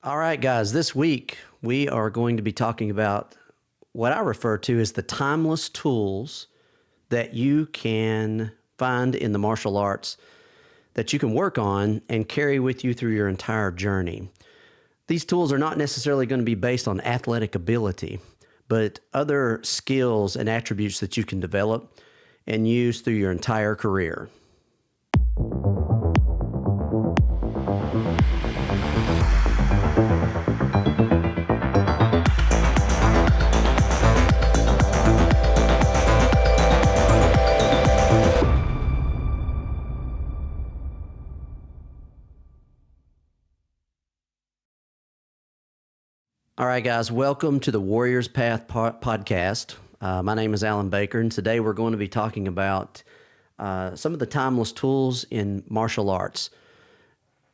All right, guys, this week we are going to be talking about what I refer to as the timeless tools that you can find in the martial arts that you can work on and carry with you through your entire journey. These tools are not necessarily going to be based on athletic ability, but other skills and attributes that you can develop and use through your entire career. All right, guys, welcome to the Warrior's Path podcast. My name is Alan Baker, and today we're going to be talking about some of the timeless tools in martial arts,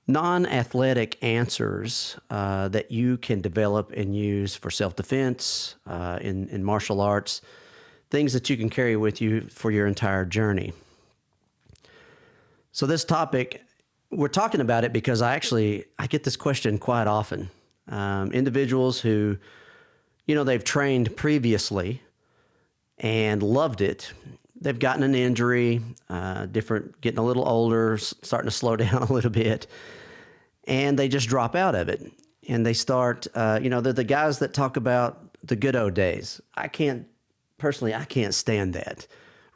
non-athletic answers that you can develop and use for self-defense in martial arts, things that you can carry with you for your entire journey. So this topic, we're talking about it because I get this question quite often. Individuals who, they've trained previously and loved it. They've gotten an injury, getting a little older, starting to slow down a little bit, and they just drop out of it. And they start, they're the guys that talk about the good old days. I can't stand that.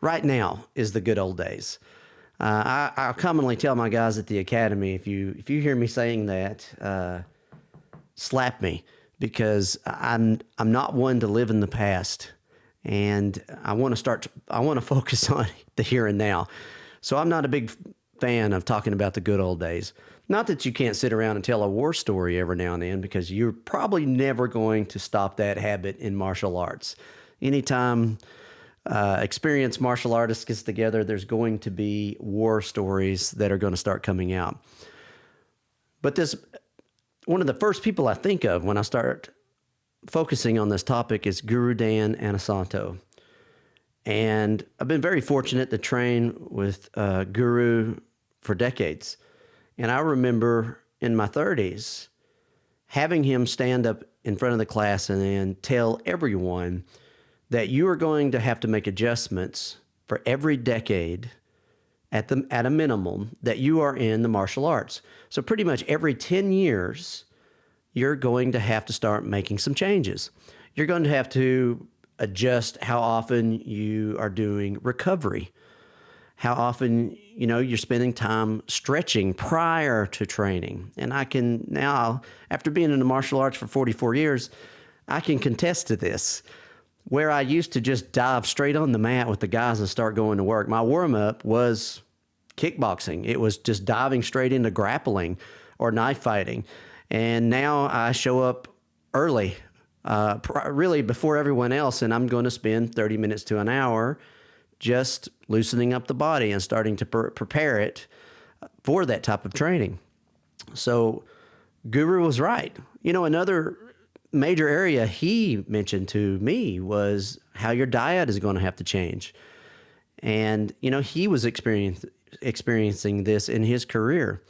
Right now is the good old days. I'll commonly tell my guys at the academy, if you hear me saying that, slap me, because I'm not one to live in the past, and I want to focus on the here and now. So I'm not a big fan of talking about the good old days. Not that you can't sit around and tell a war story every now and then, because you're probably never going to stop that habit in martial arts. Anytime experienced martial artists gets together, there's going to be war stories that are going to start coming out. But one of the first people I think of when I start focusing on this topic is Guro Inosanto. And I've been very fortunate to train with Guro for decades. And I remember in my 30s having him stand up in front of the class and tell everyone that you are going to have to make adjustments for every decade at a minimum that you are in the martial arts. So pretty much every 10 years, you're going to have to start making some changes. You're going to have to adjust how often you are doing recovery, how often, you're spending time stretching prior to training. And I can now, after being in the martial arts for 44 years, I can contest to this. Where I used to just dive straight on the mat with the guys and start going to work, my warm-up was kickboxing. It was just diving straight into grappling or knife fighting. And now I show up early, really before everyone else, and I'm going to spend 30 minutes to an hour just loosening up the body and starting to prepare it for that type of training. So Guro was right. Another major area he mentioned to me was how your diet is going to have to change. And, he was experiencing this in his career.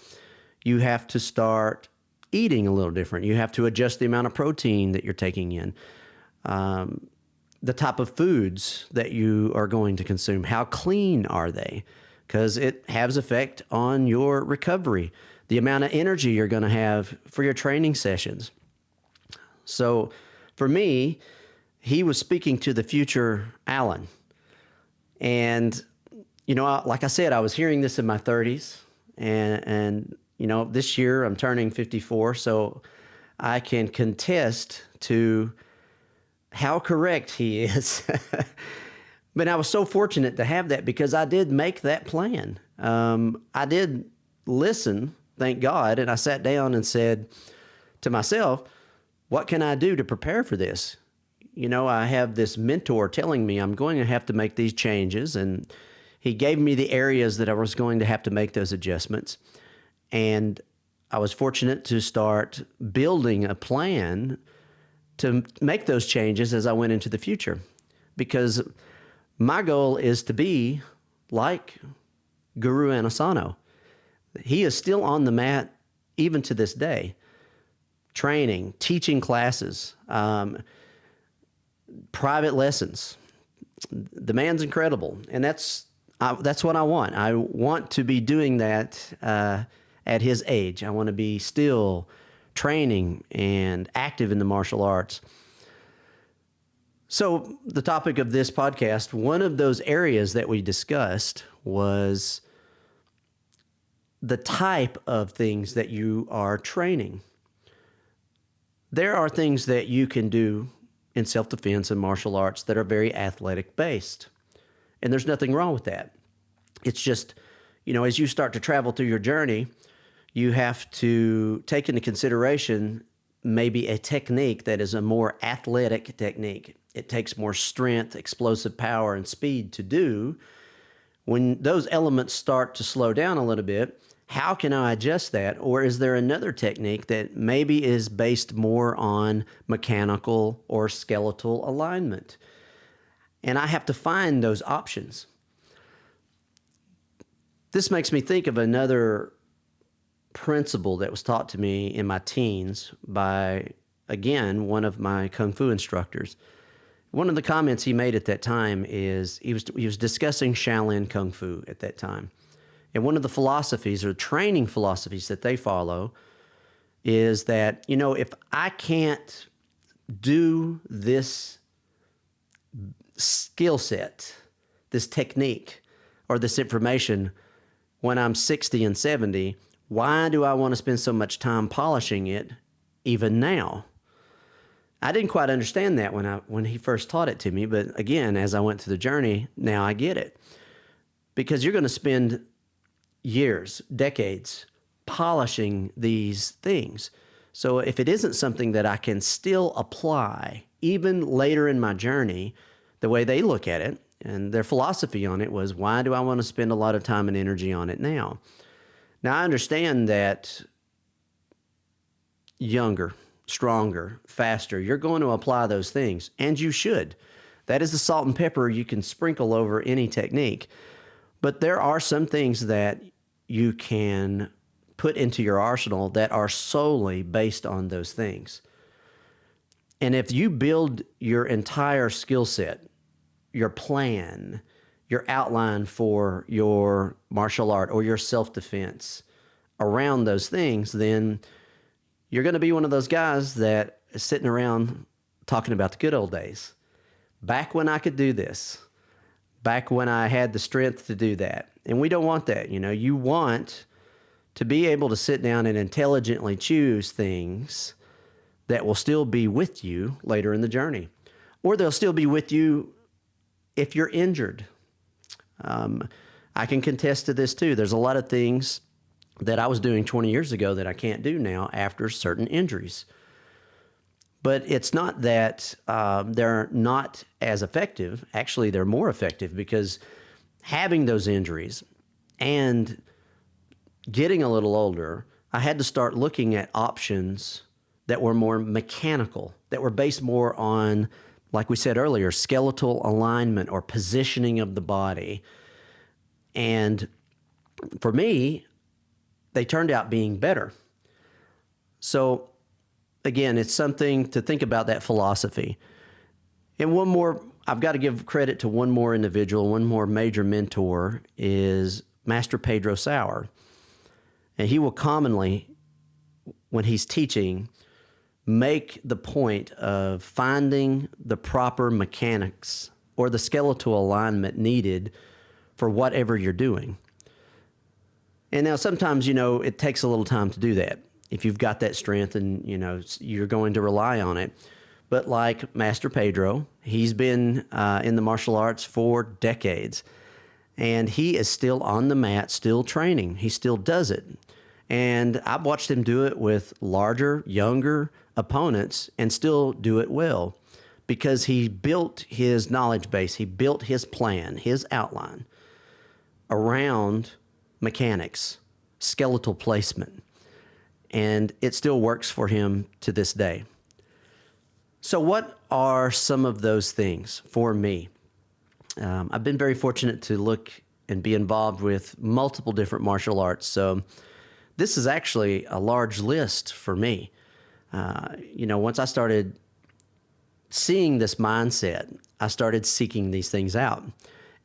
You have to start eating a little different. You have to adjust the amount of protein that you're taking in, the type of foods that you are going to consume. How clean are they? Because it has effect on your recovery, the amount of energy you're going to have for your training sessions. So for me, he was speaking to the future Alan. And, like I said, I was hearing this in my 30s. And this year I'm turning 54, so I can contest to how correct he is. But I was so fortunate to have that because I did make that plan. I did listen, thank God, and I sat down and said to myself, what can I do to prepare for this? I have this mentor telling me I'm going to have to make these changes, and he gave me the areas that I was going to have to make those adjustments. And I was fortunate to start building a plan to make those changes as I went into the future, because my goal is to be like Guro Inosanto. He is still on the mat even to this day. training, teaching classes, private lessons. The man's incredible, and that's what I want. I want to be doing that at his age. I want to be still training and active in the martial arts. So the topic of this podcast, one of those areas that we discussed was the type of things that you are training. There are things that you can do in self-defense and martial arts that are very athletic based. And there's nothing wrong with that. It's just, as you start to travel through your journey, you have to take into consideration maybe a technique that is a more athletic technique. It takes more strength, explosive power, and speed to do. When those elements start to slow down a little bit, how can I adjust that? Or is there another technique that maybe is based more on mechanical or skeletal alignment? And I have to find those options. This makes me think of another principle that was taught to me in my teens by, again, one of my Kung Fu instructors. One of the comments he made at that time is he was discussing Shaolin Kung Fu at that time. And one of the philosophies or training philosophies that they follow is that, if I can't do this skill set, this technique, or this information when I'm 60 and 70, why do I want to spend so much time polishing it even now? I didn't quite understand that when he first taught it to me, but again, as I went through the journey, now I get it. Because you're going to spend years, decades, polishing these things. So if it isn't something that I can still apply, even later in my journey, the way they look at it, and their philosophy on it was, why do I want to spend a lot of time and energy on it now? Now, I understand that younger, stronger, faster, you're going to apply those things, and you should. That is the salt and pepper you can sprinkle over any technique. But there are some things that you can put into your arsenal that are solely based on those things. And if you build your entire skill set, your plan, your outline for your martial art or your self-defense around those things, then you're going to be one of those guys that is sitting around talking about the good old days. Back when I could do this. Back when I had the strength to do that. And we don't want that. You want to be able to sit down and intelligently choose things that will still be with you later in the journey. Or they'll still be with you if you're injured. I can contest to this too. There's a lot of things that I was doing 20 years ago that I can't do now after certain injuries. But it's not that they're not as effective. Actually, they're more effective because having those injuries and getting a little older, I had to start looking at options that were more mechanical, that were based more on, like we said earlier, skeletal alignment or positioning of the body. And for me, they turned out being better. So again, it's something to think about, that philosophy. And one more, I've got to give credit to one more individual, one more major mentor is Master Pedro Sauer. And he will commonly, when he's teaching, make the point of finding the proper mechanics or the skeletal alignment needed for whatever you're doing. And now sometimes, it takes a little time to do that. If you've got that strength and, you're going to rely on it. But like Master Pedro, he's been in the martial arts for decades. And he is still on the mat, still training. He still does it. And I've watched him do it with larger, younger opponents and still do it well. Because he built his knowledge base, he built his plan, his outline around mechanics, skeletal placement. And it still works for him to this day. So what are some of those things for me? I've been very fortunate to look and be involved with multiple different martial arts. So this is actually a large list for me. Once I started seeing this mindset, I started seeking these things out.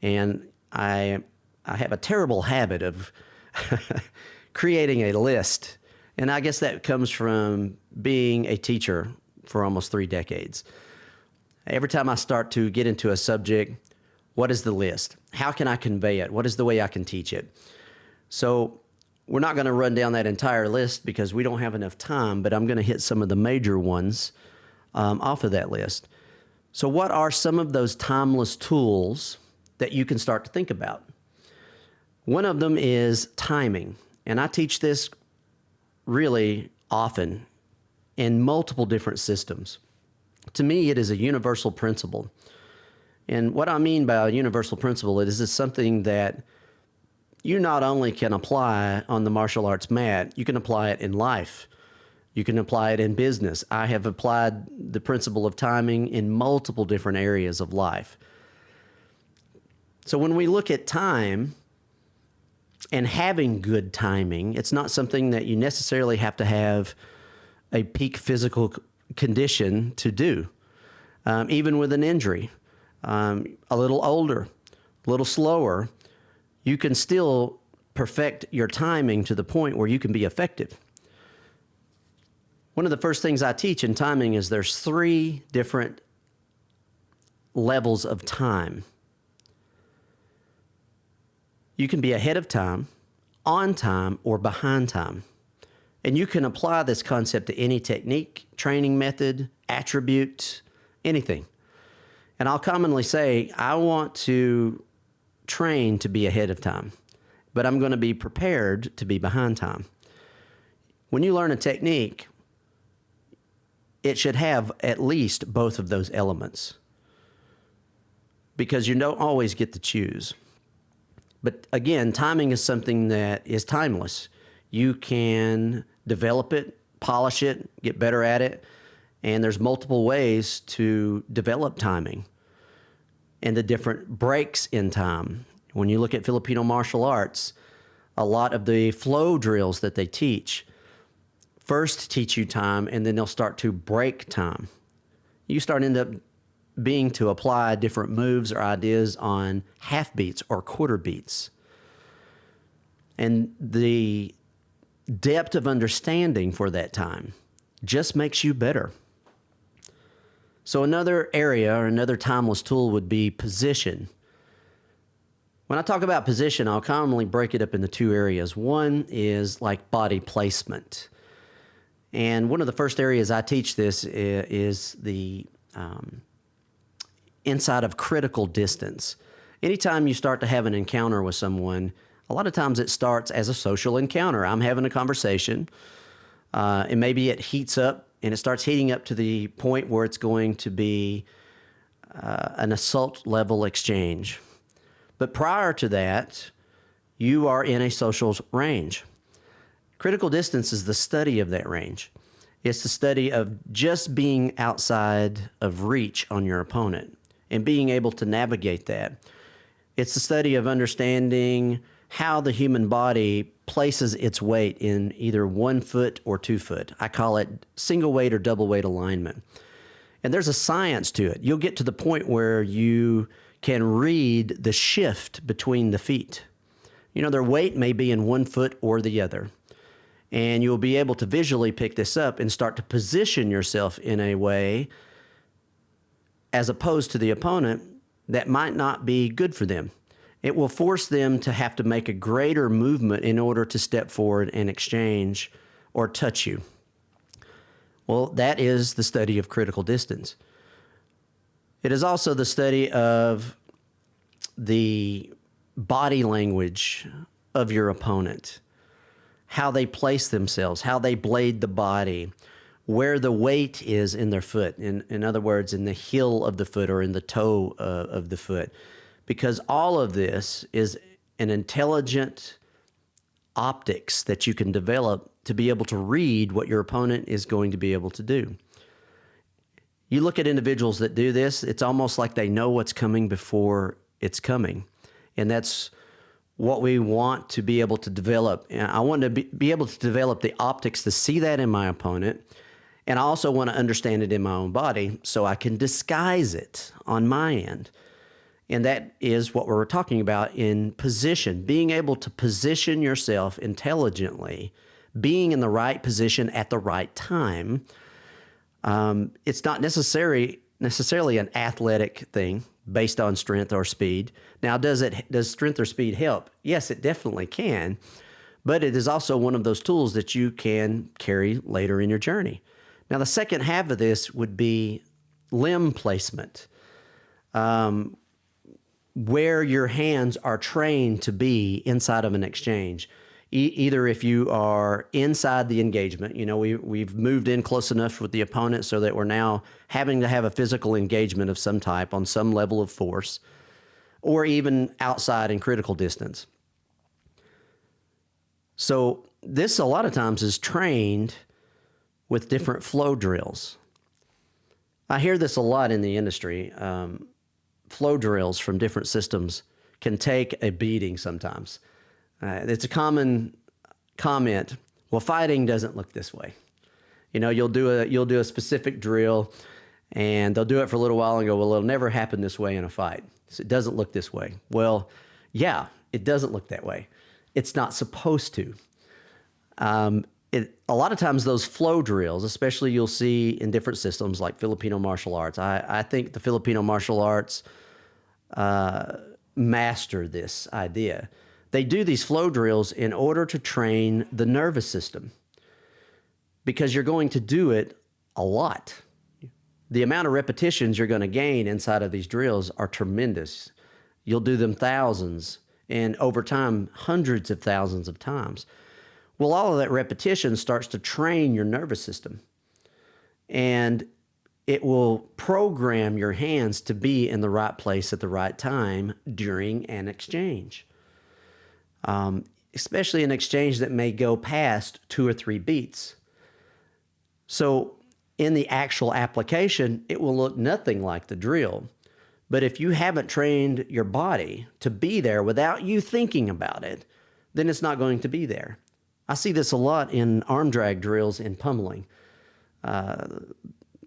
And I have a terrible habit of creating a list. And I guess that comes from being a teacher for almost 3 decades. Every time I start to get into a subject, what is the list? How can I convey it? What is the way I can teach it? So we're not going to run down that entire list because we don't have enough time, but I'm going to hit some of the major ones off of that list. So what are some of those timeless tools that you can start to think about? One of them is timing. And I teach this really often in multiple different systems. To me, it is a universal principle. And what I mean by a universal principle is it's something that you not only can apply on the martial arts mat, you can apply it in life. You can apply it in business. I have applied the principle of timing in multiple different areas of life. So when we look at time and having good timing, it's not something that you necessarily have to have a peak physical condition to do. Even with an injury, a little older, a little slower, you can still perfect your timing to the point where you can be effective. One of the first things I teach in timing is there's 3 different levels of time. You can be ahead of time, on time, or behind time. And you can apply this concept to any technique, training method, attribute, anything. And I'll commonly say, I want to train to be ahead of time, but I'm going to be prepared to be behind time. When you learn a technique, it should have at least both of those elements because you don't always get to choose. But again, timing is something that is timeless. You can develop it, polish it, get better at it, and there's multiple ways to develop timing and the different breaks in time. When you look at Filipino martial arts, a lot of the flow drills that they teach first teach you time, and then they'll start to break time. You start end up being to apply different moves or ideas on half beats or quarter beats. And the depth of understanding for that time just makes you better. So another area or another timeless tool would be position. When I talk about position, I'll commonly break it up into 2 areas. One is like body placement. And one of the first areas I teach this is the inside of critical distance. Anytime you start to have an encounter with someone, a lot of times it starts as a social encounter. I'm having a conversation, and maybe it heats up, and it starts heating up to the point where it's going to be an assault level exchange. But prior to that, you are in a social range. Critical distance is the study of that range. It's the study of just being outside of reach on your opponent and being able to navigate that. It's the study of understanding how the human body places its weight in either 1 foot or 2 foot. I call it single weight or double weight alignment. And there's a science to it. You'll get to the point where you can read the shift between the feet. You know, their weight may be in 1 foot or the other. And you'll be able to visually pick this up and start to position yourself in a way as opposed to the opponent that might not be good for them. It will force them to have to make a greater movement in order to step forward and exchange or touch you. Well, that is the study of critical distance. It is also the study of the body language of your opponent, how they place themselves, how they blade the body, where the weight is in their foot, in other words, in the heel of the foot or in the toe of the foot. Because all of this is an intelligent optics that you can develop to be able to read what your opponent is going to be able to do. You look at individuals that do this, it's almost like they know what's coming before it's coming. And that's what we want to be able to develop. And I want to be able to develop the optics to see that in my opponent And I also want to understand it in my own body so I can disguise it on my end. And that is what we're talking about in position, being able to position yourself intelligently, being in the right position at the right time. It's not necessarily an athletic thing based on strength or speed. Now, does strength or speed help? Yes, it definitely can, but it is also one of those tools that you can carry later in your journey. Now, the second half of this would be limb placement, where your hands are trained to be inside of an exchange. Either if you are inside the engagement, we've moved in close enough with the opponent so that we're now having to have a physical engagement of some type on some level of force, or even outside in critical distance. So this a lot of times is trained with different flow drills. I hear this a lot in the industry. Flow drills from different systems can take a beating sometimes. It's a common comment. Well, fighting doesn't look this way. You'll do a specific drill, and they'll do it for a little while and go, well, it'll never happen this way in a fight. So it doesn't look this way. Well, yeah, it doesn't look that way. It's not supposed to. A lot of times those flow drills, especially you'll see in different systems like Filipino martial arts. I think the Filipino martial arts master this idea. They do these flow drills in order to train the nervous system, because you're going to do it a lot. The amount of repetitions you're going to gain inside of these drills are tremendous. You'll do them thousands, and over time, hundreds of thousands of times. Well, all of that repetition starts to train your nervous system, and it will program your hands to be in the right place at the right time during an exchange, especially an exchange that may go past 2 or 3 beats. So in the actual application, it will look nothing like the drill. But if you haven't trained your body to be there without you thinking about it, then it's not going to be there. I see this a lot in arm drag drills in pummeling.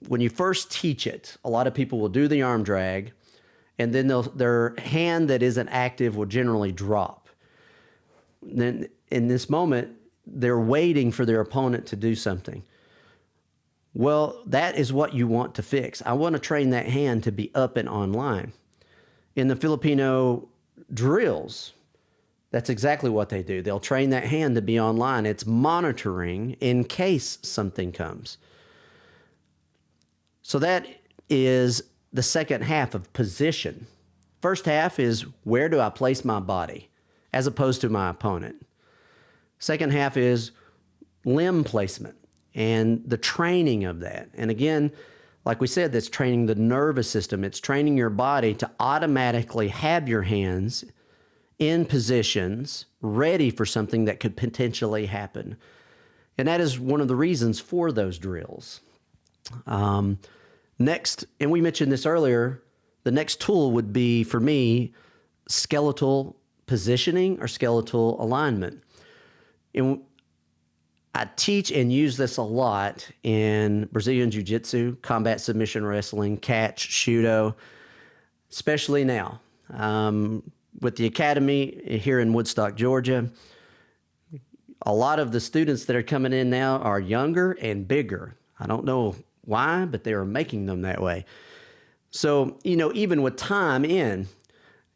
When you first teach it, a lot of people will do the arm drag, and then their hand that isn't active will generally drop. Then in this moment, they're waiting for their opponent to do something. Well, that is what you want to fix. I want to train that hand to be up and online. In the Filipino drills, that's exactly what they do. They'll train that hand to be online. It's monitoring in case something comes. So that is the second half of position. First half is, where do I place my body as opposed to my opponent? Second half is limb placement and the training of that. And again, like we said, that's training the nervous system. It's training your body to automatically have your hands in positions ready for something that could potentially happen. And that is one of the reasons for those drills. Next, and we mentioned this earlier, the next tool would be, for me, skeletal positioning or skeletal alignment. And I teach and use this a lot in Brazilian Jiu-Jitsu, combat submission wrestling, catch, Shudo, especially now. With the academy here in Woodstock, Georgia, a lot of the students that are coming in now are younger and bigger. I don't know why, but they are making them that way. So, even with time in,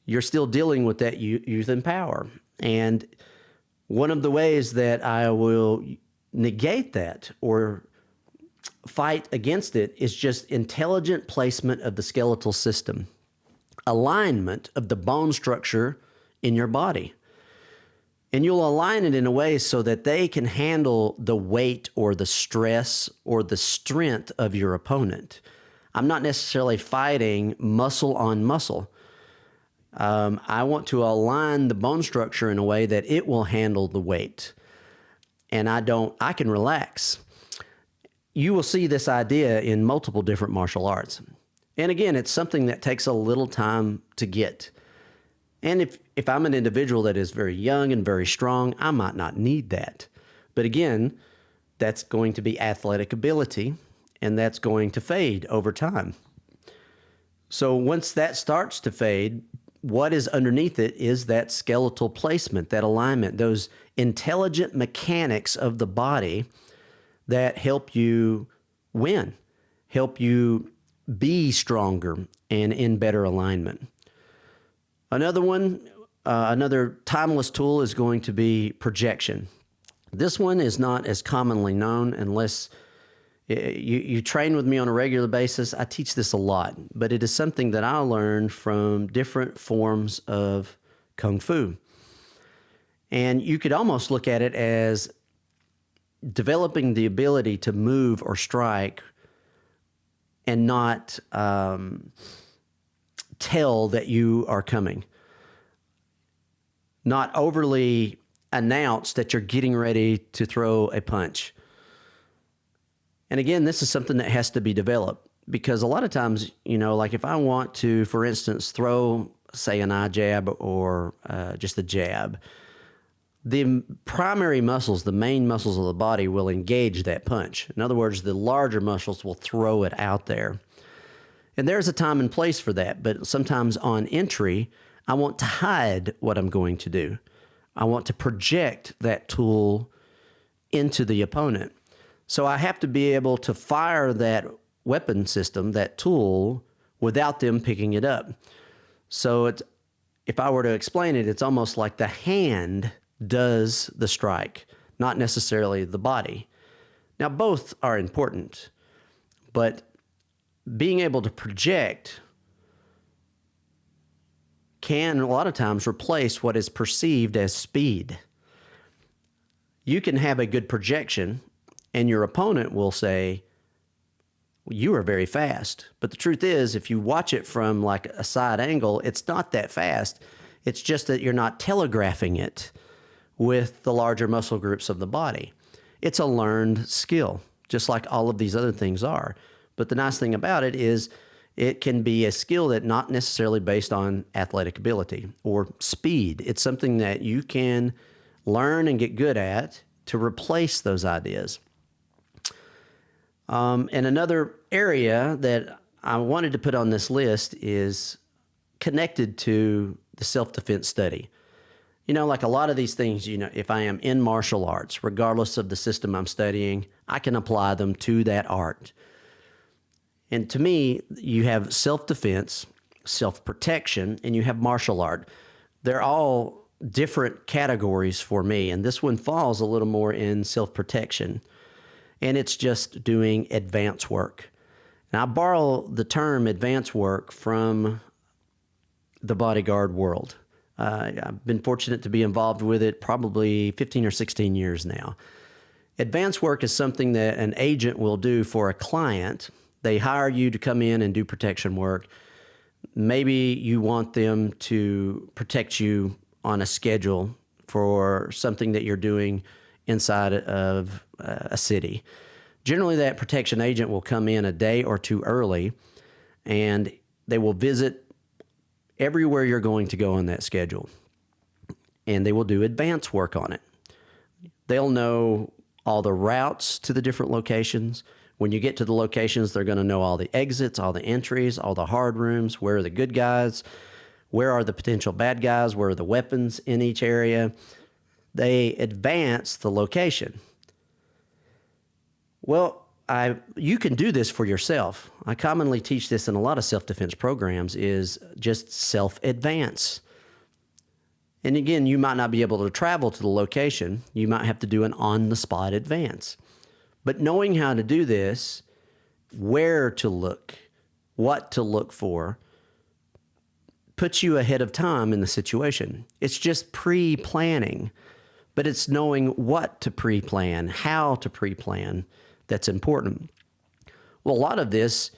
you're still dealing with that youth and power. And one of the ways that I will negate that or fight against it is just intelligent placement of the skeletal system, alignment of the bone structure in your body. And you'll align it in a way so that they can handle the weight or the stress or the strength of your opponent. I'm not necessarily fighting muscle on muscle. I want to align the bone structure in a way that it will handle the weight. And I can relax. You will see this idea in multiple different martial arts. And again, it's something that takes a little time to get. And if I'm an individual that is very young and very strong, I might not need that. But again, that's going to be athletic ability and that's going to fade over time. So once that starts to fade, what is underneath it is that skeletal placement, that alignment, those intelligent mechanics of the body that help you win, help you be stronger and in better alignment. Another timeless tool is going to be projection. This one is not as commonly known unless you train with me on a regular basis. I teach this a lot, but it is something that I learned from different forms of Kung Fu. And you could almost look at it as developing the ability to move or strike and not tell that you are coming. Not overly announce that you're getting ready to throw a punch. And again, this is something that has to be developed because a lot of times, like if I want to, for instance, throw, say, an eye jab or just a jab, the primary muscles, the main muscles of the body will engage that punch. In other words, the larger muscles will throw it out there. And there's a time and place for that, but sometimes on entry, I want to hide what I'm going to do. I want to project that tool into the opponent. So I have to be able to fire that weapon system, that tool, without them picking it up. So if I were to explain it, it's almost like the hand does the strike, not necessarily the body. Now, both are important, but being able to project can a lot of times replace what is perceived as speed. You can have a good projection and your opponent will say, you are very fast. But the truth is, if you watch it from like a side angle, it's not that fast. It's just that you're not telegraphing it with the larger muscle groups of the body. It's a learned skill, just like all of these other things are. But the nice thing about it is it can be a skill that not necessarily based on athletic ability or speed. It's something that you can learn and get good at to replace those ideas. And another area that I wanted to put on this list is connected to the self-defense study. Like a lot of these things, if I am in martial arts, regardless of the system I'm studying, I can apply them to that art. And to me, you have self-defense, self-protection, and you have martial art. They're all different categories for me, and this one falls a little more in self-protection. And it's just doing advance work. Now, I borrow the term advance work from the bodyguard world. I've been fortunate to be involved with it probably 15 or 16 years now. Advance work is something that an agent will do for a client. They hire you to come in and do protection work. Maybe you want them to protect you on a schedule for something that you're doing inside of a city. Generally, that protection agent will come in a day or two early, and they will visit everywhere you're going to go on that schedule, and they will do advance work on it. They'll know all the routes to the different locations. When you get to the locations, they're going to know all the exits, all the entries, all the hard rooms, where are the good guys, where are the potential bad guys, where are the weapons in each area. They advance the location. Well, you can do this for yourself. I commonly teach this in a lot of self-defense programs is just self-advance. And again, you might not be able to travel to the location. You might have to do an on-the-spot advance. But knowing how to do this, where to look, what to look for, puts you ahead of time in the situation. It's just pre-planning, but it's knowing what to pre-plan, how to pre-plan that's important. Well, a lot of this,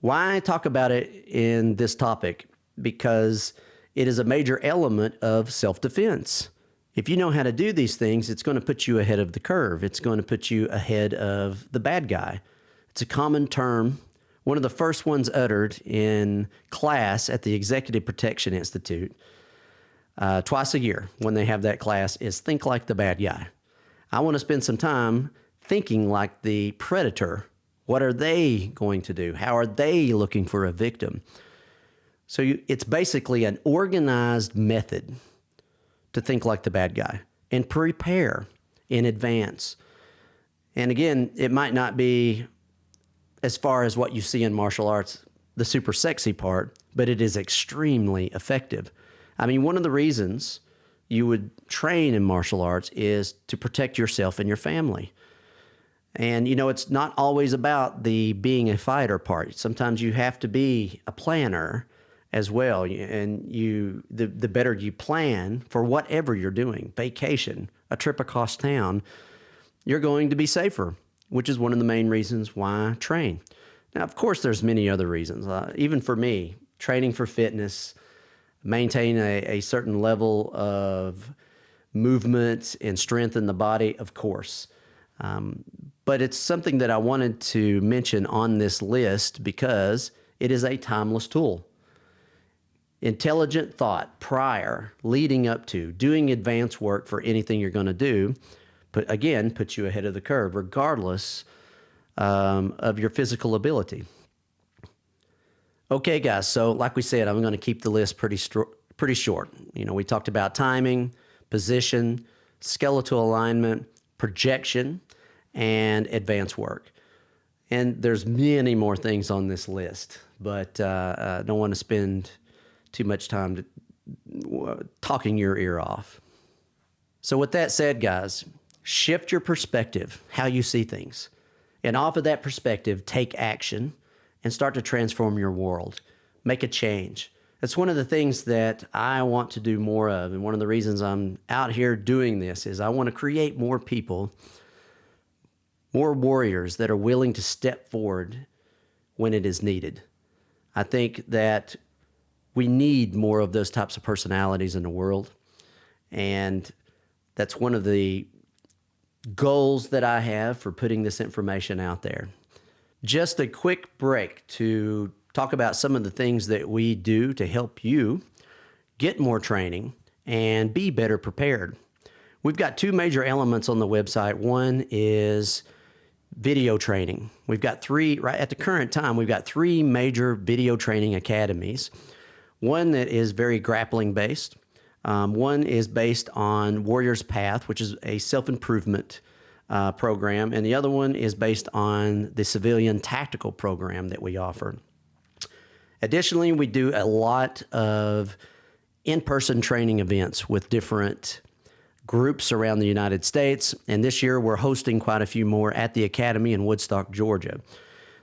why talk about it in this topic? Because it is a major element of self-defense. If you know how to do these things, it's going to put you ahead of the curve. It's going to put you ahead of the bad guy. It's a common term. One of the first ones uttered in class at the Executive Protection Institute twice a year when they have that class is think like the bad guy. I want to spend some time thinking like the predator What are they going to do? How are they looking for a victim? So it's basically an organized method to think like the bad guy and prepare in advance. And again, it might not be as far as what you see in martial arts, the super sexy part, but it is extremely effective. I mean, one of the reasons you would train in martial arts is to protect yourself and your family. And, it's not always about the being a fighter part. Sometimes you have to be a planner as well. And the better you plan for whatever you're doing, vacation, a trip across town, you're going to be safer, which is one of the main reasons why I train. Now, of course, there's many other reasons. Even for me, training for fitness, maintain a certain level of movement and strength in the body, of course. But it's something that I wanted to mention on this list because it is a timeless tool. Intelligent thought prior, leading up to, doing advanced work for anything you're going to do, puts you ahead of the curve, regardless of your physical ability. Okay, guys, so like we said, I'm going to keep the list pretty short. We talked about timing, position, skeletal alignment, projection, and advanced work. And there's many more things on this list, but I don't want to spend too much time talking your ear off. So with that said, guys, shift your perspective, how you see things. And off of that perspective, take action and start to transform your world. Make a change. That's one of the things that I want to do more of. And one of the reasons I'm out here doing this is I want to create more people, more warriors that are willing to step forward when it is needed. I think that we need more of those types of personalities in the world. And that's one of the goals that I have for putting this information out there. Just a quick break to talk about some of the things that we do to help you get more training and be better prepared. We've got two major elements on the website. One is video training. We've got three, right at the current time, we've got three major video training academies. One that is very grappling based. One is based on Warrior's Path, which is a self-improvement program, and the other one is based on the civilian tactical program that we offer. Additionally, we do a lot of in-person training events with different groups around the United States, and this year we're hosting quite a few more at the Academy in Woodstock, Georgia.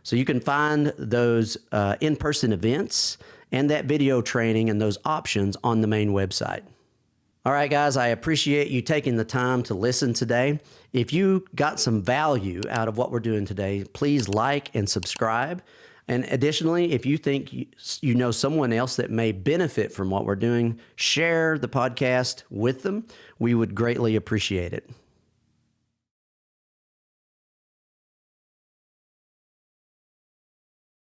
So you can find those in-person events and that video training and those options on the main website. All right, guys, I appreciate you taking the time to listen today. If you got some value out of what we're doing today, please like and subscribe. And additionally, if you think you know someone else that may benefit from what we're doing, share the podcast with them. We would greatly appreciate it.